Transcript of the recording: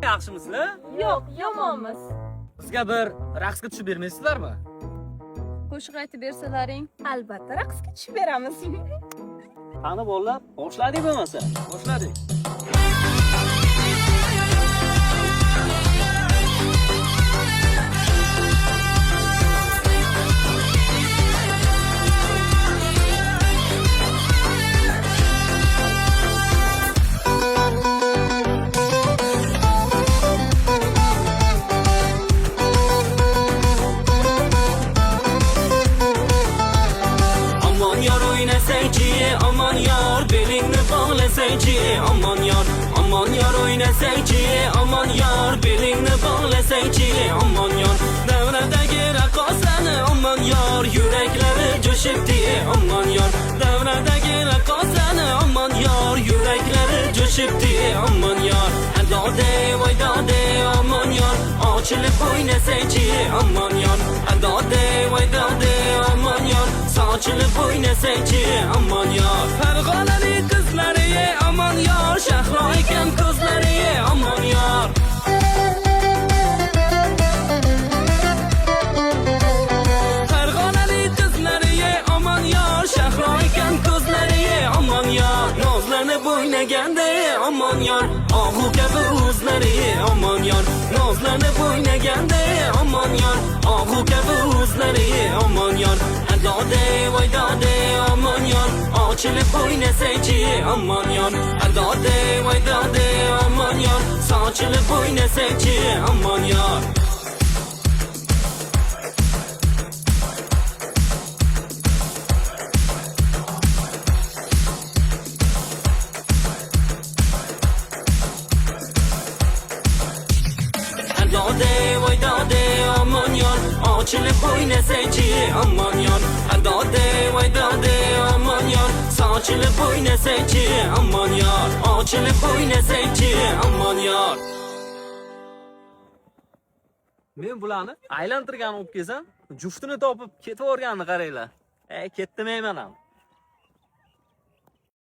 yaxshimisizlar? Yo'q, yomonmiz. Bizga bir raqsga tushib bermaysizlarmi? Qo'shiq aytib bersalaring, albatta raqsga tushib beramiz. Qani bolalar, boshladik bo'lmasa. Boshladik. Aman yar belingni bog'lasangchi aman yar o'ynasangchi aman yar belingni bog'lasangchi aman yar davradagi raqqosani aman yar yuraklari jo'shibdi aman yar davradagi raqqosani aman yar yuraklari jo'shibdi aman yar adode voydode aman yar ochilib o'ynasangchi aman yar adode voydode aman yar sochilib o'ynasangchi aman yar Farg'onali qizlari aman yar shahro ekan ko'zlari aman yar Farg'onali qizlari aman yar shahro ekan ko'zlari aman yar nozlanib o'ynaganda aman yar og'u kabi o'zlari aman yar nozlanib o'ynaganda aman yar og'u kabi o'zlari aman yar adode voydode aman yar ochilib o'ynasangchi aman yar adode voydode aman yar sochilib o'ynasangchi aman yar adode voydode aman yar ochilib o'ynasangchi aman yar adode voydode aman yar sochilib o'ynasangchi aman yar ochilib o'ynasangchi aman yar Men bularni aylantirgan olib kelsam, juftini topib ketib o'rganni qaranglar. Ketdim men ham.